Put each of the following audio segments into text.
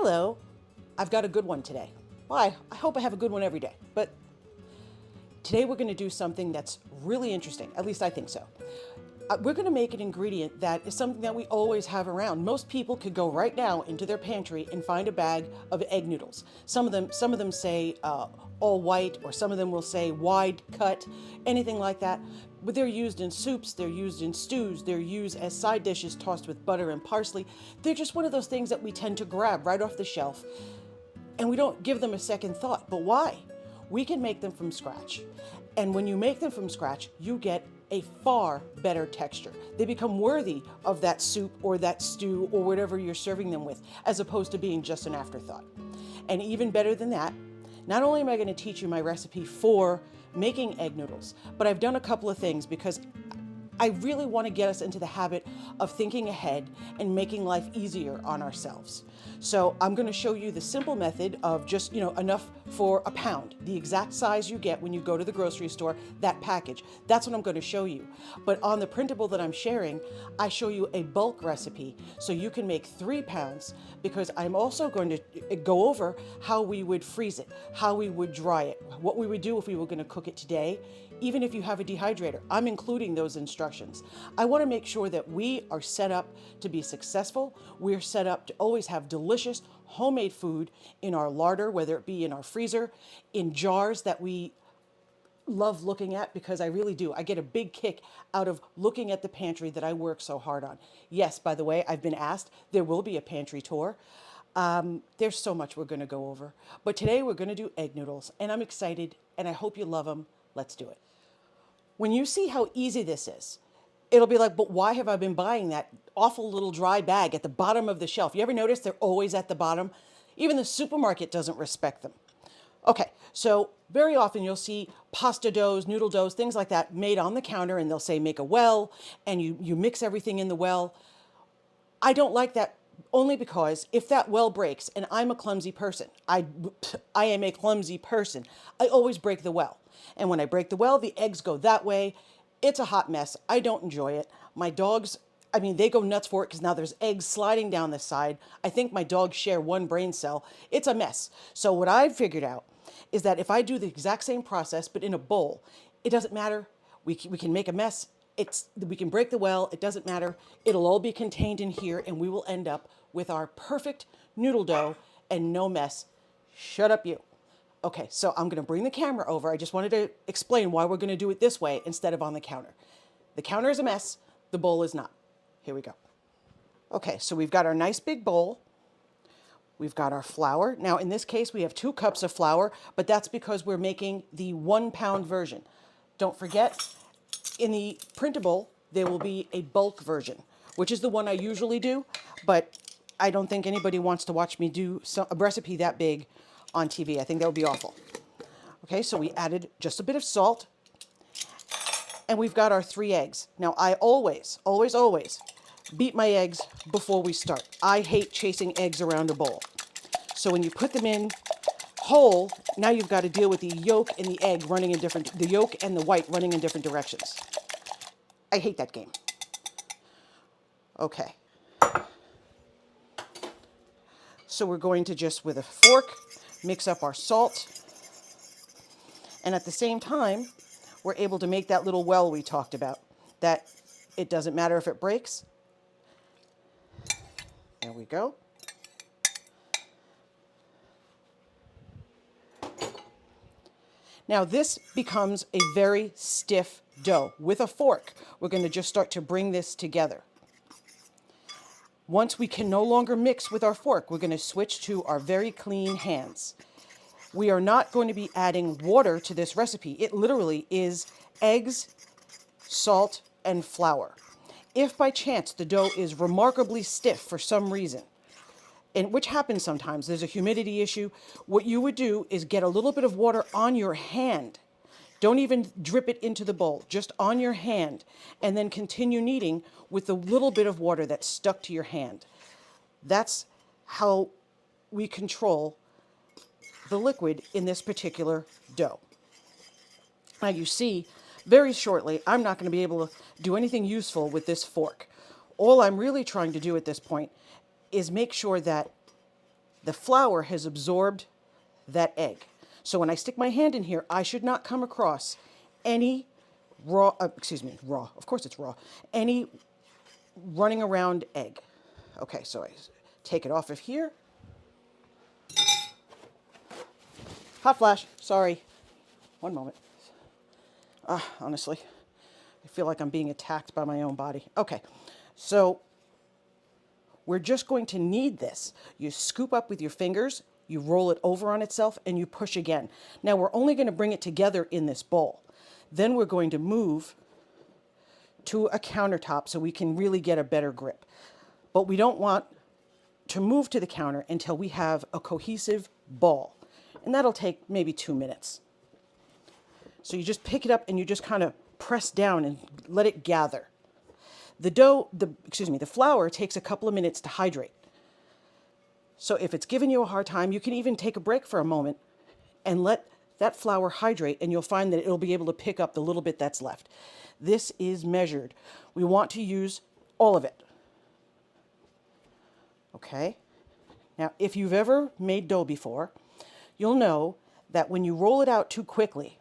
Hello, I've got a good one today. Well, I hope I have a good one every day, but today we're going to do something that's really interesting. At least I think so. We're going to make an ingredient that is something that we always have around. Most people could go right now into their pantry and find a bag of egg noodles. Some of them say all white, or some of them will say wide cut, anything like that. But they're used in soups, they're used in stews, they're used as side dishes tossed with butter and parsley. They're just one of those things that we tend to grab right off the shelf and we don't give them a second thought. But why? We can make them from scratch. And when you make them from scratch, you get a far better texture. They become worthy of that soup or that stew or whatever you're serving them with, as opposed to being just an afterthought. And even better than that, not only am I going to teach you my recipe for making egg noodles, but I've done a couple of things because I really want to get us into the habit of thinking ahead and making life easier on ourselves. So I'm going to show you the simple method of just, enough for a pound, the exact size you get when you go to the grocery store, that package. That's what I'm going to show you. But on the printable that I'm sharing, I show you a bulk recipe so you can make 3 pounds, because I'm also going to go over how we would freeze it, how we would dry it, what we would do if we were going to cook it today. Even if you have a dehydrator, I'm including those instructions. I want to make sure that we are set up to be successful. We're set up to always have delicious homemade food in our larder, whether it be in our freezer, in jars that we love looking at, because I really do. I get a big kick out of looking at the pantry that I work so hard on. Yes, by the way, I've been asked, there will be a pantry tour. There's so much we're going to go over. But today we're going to do egg noodles, and I'm excited, and I hope you love them. Let's do it. When you see how easy this is, it'll be like, but why have I been buying that awful little dry bag at the bottom of the shelf? You ever notice they're always at the bottom? Even the supermarket doesn't respect them. Okay, so very often you'll see pasta doughs, noodle doughs, things like that made on the counter, and they'll say make a well, and you mix everything in the well. I don't like that, only because if that well breaks, and I'm a clumsy person, I am a clumsy person, I always break the well. And when I break the well, the eggs go that way. It's a hot mess. I don't enjoy it. My dogs, they go nuts for it because now there's eggs sliding down the side. I think my dogs share one brain cell. It's a mess. So what I've figured out is that if I do the exact same process, but in a bowl, it doesn't matter. We can make a mess. We can break the well. It doesn't matter. It'll all be contained in here, and we will end up with our perfect noodle dough and no mess. Shut up, you. Okay, so I'm going to bring the camera over. I just wanted to explain why we're going to do it this way instead of on the counter. The counter is a mess. The bowl is not. Here we go. Okay, so we've got our nice big bowl. We've got our flour. Now, in this case, we have 2 cups of flour, but that's because we're making the 1 pound version. Don't forget, in the printable, there will be a bulk version, which is the one I usually do, but I don't think anybody wants to watch me do a recipe that big on TV. I think that would be awful. Okay, so we added just a bit of salt, and we've got our 3 eggs. Now, I always beat my eggs before we start. I hate chasing eggs around a bowl. So when you put them in whole, now you've got to deal with the yolk and the egg running in the yolk and the white running in different directions. I hate that game. Okay. So we're going to just, with a fork, mix up our salt. And at the same time, we're able to make that little well we talked about. That it doesn't matter if it breaks. There we go. Now this becomes a very stiff dough. With a fork, we're going to just start to bring this together. Once we can no longer mix with our fork, we're going to switch to our very clean hands. We are not going to be adding water to this recipe. It literally is eggs, salt, and flour. If by chance the dough is remarkably stiff for some reason, and which happens sometimes, there's a humidity issue, what you would do is get a little bit of water on your hand. Don't even drip it into the bowl, just on your hand, and then continue kneading with the little bit of water that's stuck to your hand. That's how we control the liquid in this particular dough. Now you see, very shortly, I'm not going to be able to do anything useful with this fork. All I'm really trying to do at this point is make sure that The flour has absorbed that egg. So when I stick my hand in here, I should not come across any raw, raw, of course it's raw, any running around egg. Okay, so I take it off of here. Hot flash, sorry. One moment. Honestly, I feel like I'm being attacked by my own body. Okay, so we're just going to knead this. You scoop up with your fingers, you roll it over on itself, and you push again. Now we're only going to bring it together in this bowl. Then we're going to move to a countertop so we can really get a better grip. But we don't want to move to the counter until we have a cohesive ball. And that'll take maybe 2 minutes. So you just pick it up and you just kind of press down and let it gather. The flour takes a couple of minutes to hydrate. So if it's giving you a hard time, you can even take a break for a moment and let that flour hydrate, and you'll find that it'll be able to pick up the little bit that's left. This is measured. We want to use all of it. Okay? Now, if you've ever made dough before, you'll know that when you roll it out too quickly,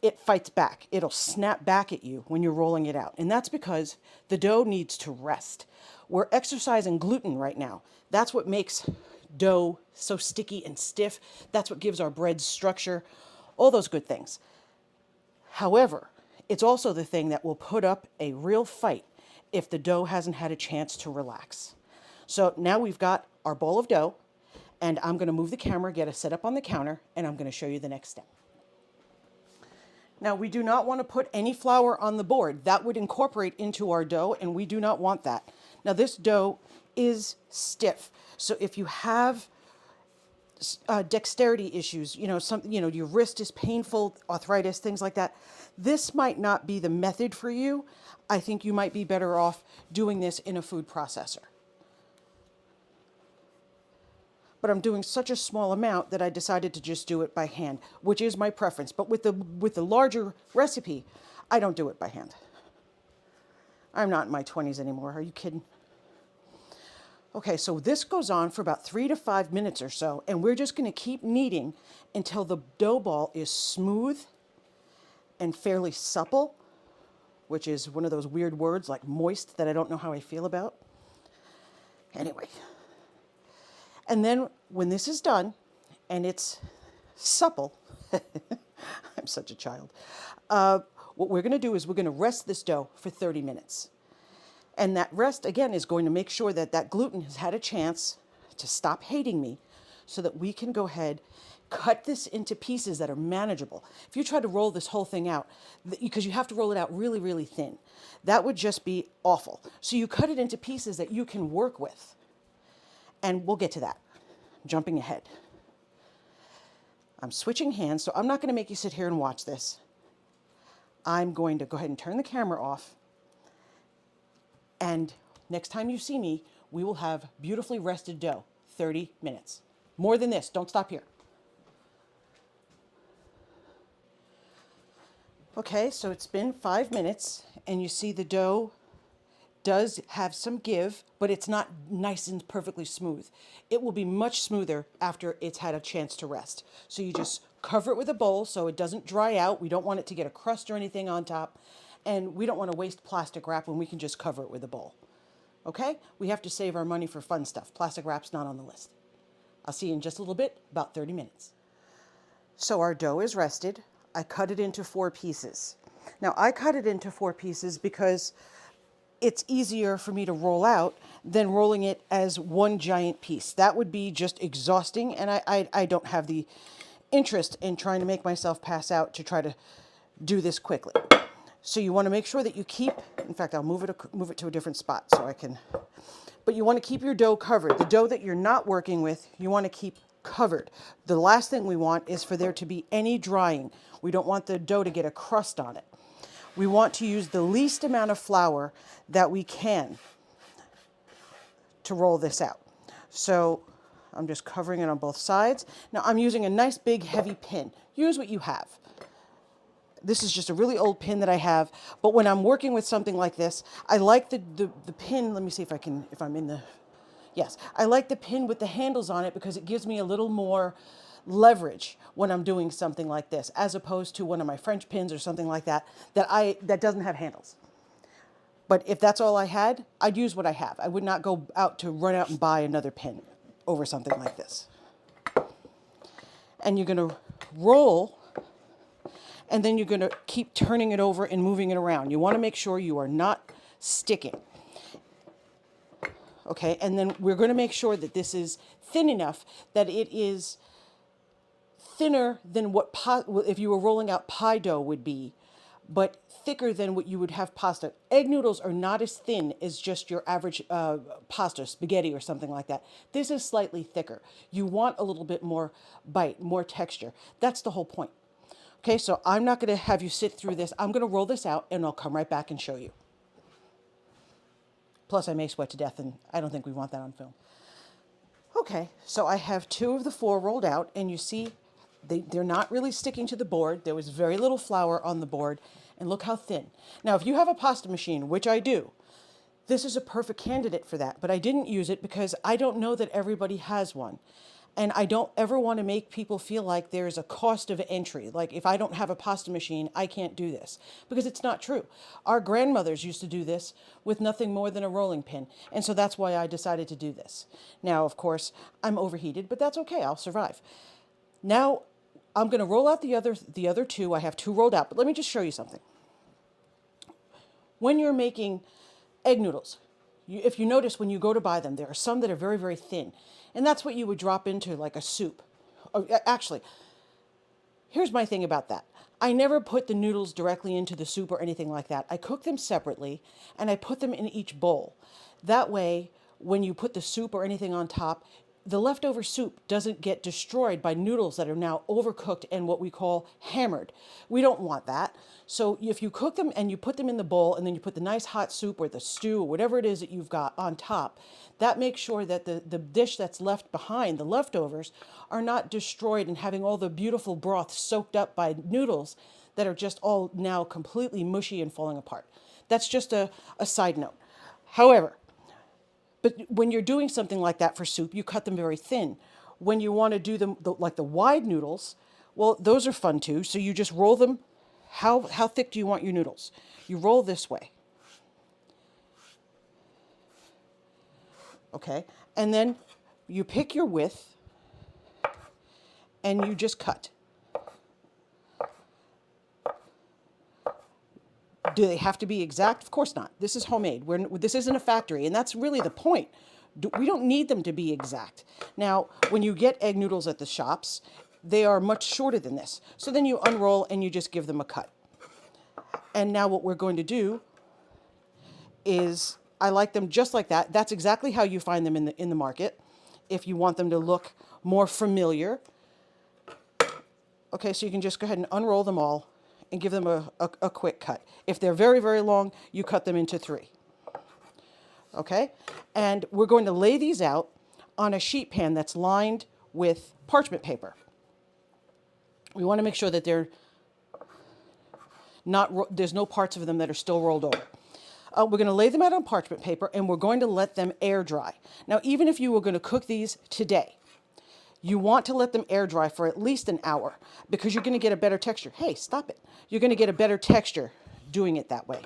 it fights back. It'll snap back at you when you're rolling it out. And that's because the dough needs to rest. We're exercising gluten right now. That's what makes dough so sticky and stiff. That's what gives our breads structure, all those good things. However, it's also the thing that will put up a real fight if the dough hasn't had a chance to relax. So now we've got our bowl of dough, and I'm going to move the camera, get it set up on the counter, and I'm going to show you the next step. Now, we do not want to put any flour on the board. That would incorporate into our dough, and we do not want that. Now, this dough is stiff. So if you have dexterity issues, your wrist is painful, arthritis, things like that, this might not be the method for you. I think you might be better off doing this in a food processor. But I'm doing such a small amount that I decided to just do it by hand, which is my preference. But with the larger recipe, I don't do it by hand. I'm not in my 20s anymore. Are you kidding? Okay, so this goes on for about 3 to 5 minutes or so, and we're just going to keep kneading until the dough ball is smooth and fairly supple, which is one of those weird words like moist that I don't know how I feel about. Anyway. And then when this is done and it's supple, I'm such a child, what we're going to do is we're going to rest this dough for 30 minutes. And that rest, again, is going to make sure that that gluten has had a chance to stop hating me so that we can go ahead, cut this into pieces that are manageable. If you try to roll this whole thing out, because you have to roll it out really, really thin, that would just be awful. So you cut it into pieces that you can work with. And we'll get to that. I'm jumping ahead. I'm switching hands, so I'm not going to make you sit here and watch this. I'm going to go ahead and turn the camera off. And next time you see me, we will have beautifully rested dough, 30 minutes. More than this, don't stop here. Okay, so it's been 5 minutes, and you see the dough does have some give, but it's not nice and perfectly smooth. It will be much smoother after it's had a chance to rest. So you just cover it with a bowl so it doesn't dry out. We don't want it to get a crust or anything on top. And we don't want to waste plastic wrap when we can just cover it with a bowl. Okay? We have to save our money for fun stuff. Plastic wrap's not on the list. I'll see you in just a little bit, about 30 minutes. So our dough is rested. I cut it into 4 pieces. Now I cut it into 4 pieces because it's easier for me to roll out than rolling it as one giant piece. That would be just exhausting, and I don't have the interest in trying to make myself pass out to try to do this quickly. So you want to make sure that you keep, in fact, I'll move it to a different spot so I can, but you want to keep your dough covered. The dough that you're not working with, you want to keep covered. The last thing we want is for there to be any drying. We don't want the dough to get a crust on it. We want to use the least amount of flour that we can to roll this out. So I'm just covering it on both sides. Now I'm using a nice big heavy pin. Use what you have. This is just a really old pin that I have, but when I'm working with something like this, I like the pin. Let me see if I'm in the, Yes, I like the pin with the handles on it because it gives me a little more leverage when I'm doing something like this, as opposed to one of my French pins or something like that that doesn't have handles. But if that's all I had, I'd use what I have. I would not go out to run out and buy another pin over something like this. And you're going to roll, and then you're going to keep turning it over and moving it around. You want to make sure you are not sticking. Okay, and then we're going to make sure that this is thin enough that it is thinner than what if you were rolling out pie dough would be, but thicker than what you would have pasta. Egg noodles are not as thin as just your average pasta, spaghetti or something like that. This is slightly thicker. You want a little bit more bite, more texture. That's the whole point. Okay, so I'm not going to have you sit through this. I'm going to roll this out and I'll come right back and show you. Plus, I may sweat to death, and I don't think we want that on film. Okay, so I have 2 of the 4 rolled out, and you see they're not really sticking to the board. There was very little flour on the board, and look how thin. Now, if you have a pasta machine, which I do, this is a perfect candidate for that, but I didn't use it because I don't know that everybody has one. And I don't ever want to make people feel like there's a cost of entry. Like if I don't have a pasta machine, I can't do this. Because it's not true. Our grandmothers used to do this with nothing more than a rolling pin. And so that's why I decided to do this. Now, of course, I'm overheated, but that's okay. I'll survive. Now, I'm going to roll out the other 2. I have 2 rolled out, but let me just show you something. When you're making egg noodles, if you notice when you go to buy them, there are some that are very, very thin. And that's what you would drop into like a soup. Actually, here's my thing about that. I never put the noodles directly into the soup or anything like that. I cook them separately and I put them in each bowl. That way, when you put the soup or anything on top, the leftover soup doesn't get destroyed by noodles that are now overcooked and what we call hammered. We don't want that. So if you cook them and you put them in the bowl and then you put the nice hot soup or the stew or whatever it is that you've got on top, that makes sure that the dish that's left behind, the leftovers, are not destroyed and having all the beautiful broth soaked up by noodles that are just all now completely mushy and falling apart. That's just a side note. However, but when you're doing something like that for soup, you cut them very thin. When you want to do them like the wide noodles, well, those are fun too. So you just roll them. How thick do you want your noodles? You roll this way. Okay, and then you pick your width and you just cut. Do they have to be exact? Of course not. This is homemade. This isn't a factory, and that's really the point. We don't need them to be exact. Now, when you get egg noodles at the shops, they are much shorter than this. So then you unroll and you just give them a cut. And now what we're going to do is, I like them just like that. That's exactly how you find them in the market. If you want them to look more familiar. Okay, so you can just go ahead and unroll them all and give them a quick cut. If they're very, very long, you cut them into 3. Okay? And we're going to lay these out on a sheet pan that's lined with parchment paper. We want to make sure that there's no parts of them that are still rolled over. We're going to lay them out on parchment paper and we're going to let them air dry. Now, even if you were going to cook these today, you want to let them air dry for at least an hour because you're going to get a better texture. Hey, stop it. You're going to get a better texture doing it that way.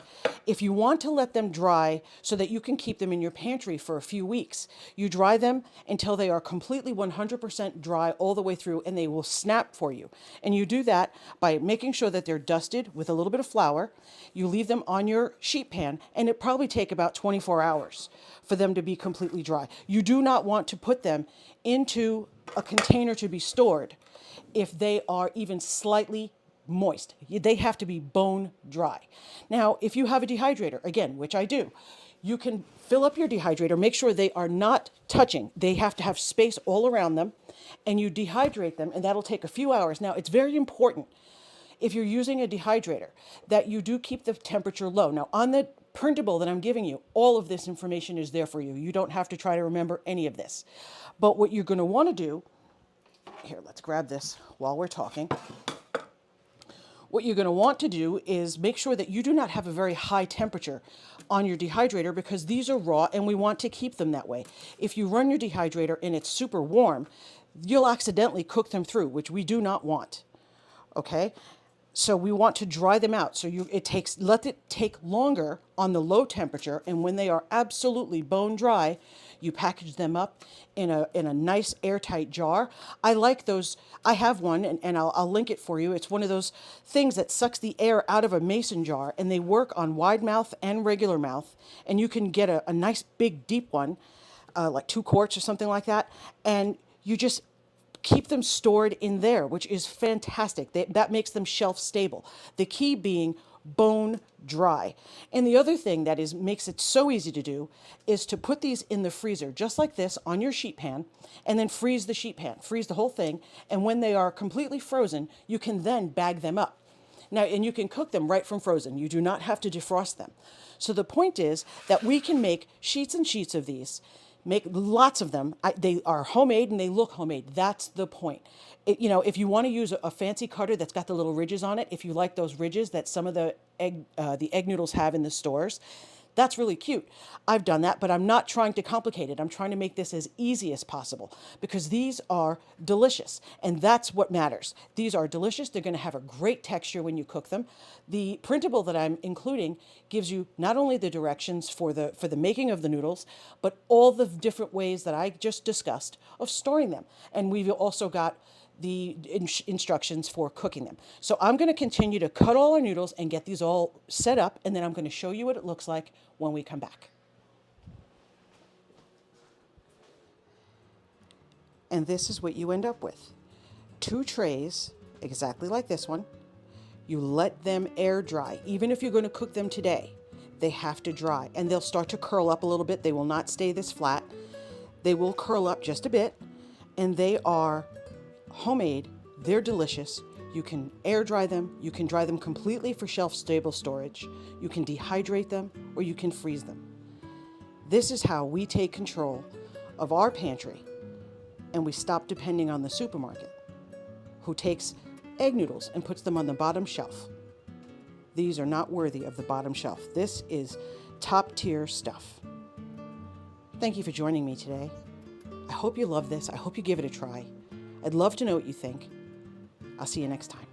If you want to let them dry so that you can keep them in your pantry for a few weeks, you dry them until they are completely 100% dry all the way through and they will snap for you. And you do that by making sure that they're dusted with a little bit of flour. You leave them on your sheet pan and it probably take about 24 hours for them to be completely dry. You do not want to put them into a container to be stored if they are even slightly moist. They have to be bone dry. Now, if you have a dehydrator, again, which I do, you can fill up your dehydrator, make sure they are not touching. They have to have space all around them, and you dehydrate them, and that'll take a few hours. Now, it's very important, if you're using a dehydrator, that you do keep the temperature low. Now, on the printable that I'm giving you, all of this information is there for you. You don't have to try to remember any of this. But what you're going to want to do, here, let's grab this while we're talking. What you're going to want to do is make sure that you do not have a very high temperature on your dehydrator, because these are raw and we want to keep them that way. If you run your dehydrator and it's super warm, you'll accidentally cook them through, which we do not want. Okay? So we want to dry them out. So let it take longer on the low temperature, and when they are absolutely bone dry, you package them up in a nice airtight jar. I like those. I have one, and I'll link it for you. It's one of those things that sucks the air out of a mason jar, and they work on wide mouth and regular mouth, and you can get a nice big deep one, like 2 quarts or something like that, and you just keep them stored in there, which is fantastic. That makes them shelf stable. The key being bone dry. And the other thing that makes it so easy to do is to put these in the freezer, just like this, on your sheet pan, and then freeze the sheet pan, freeze the whole thing. And when they are completely frozen, you can then bag them up. Now, and you can cook them right from frozen. You do not have to defrost them. So the point is that we can make sheets and sheets of these, make lots of them. They are homemade and they look homemade. That's the point. If you want to use a fancy cutter that's got the little ridges on it, if you like those ridges that some of the egg noodles have in the stores, that's really cute. I've done that, but I'm not trying to complicate it. I'm trying to make this as easy as possible, because these are delicious, and that's what matters. These are delicious. They're going to have a great texture when you cook them. The printable that I'm including gives you not only the directions for the making of the noodles, but all the different ways that I just discussed of storing them. And we've also got the instructions for cooking them. So I'm going to continue to cut all our noodles and get these all set up, and then I'm going to show you what it looks like when we come back. And this is what you end up with. 2 trays, exactly like this one. You let them air dry. Even if you're going to cook them today, they have to dry, and they'll start to curl up a little bit. They will not stay this flat. They will curl up just a bit, and they are homemade. They're delicious. You can air dry them. You can dry them completely for shelf stable storage. You can dehydrate them, or you can freeze them. This is how we take control of our pantry, and we stop depending on the supermarket, who takes egg noodles and puts them on the bottom shelf. These are not worthy of the bottom shelf. This is top tier stuff. Thank you for joining me today. I hope you love this. I hope you give it a try. I'd love to know what you think. I'll see you next time.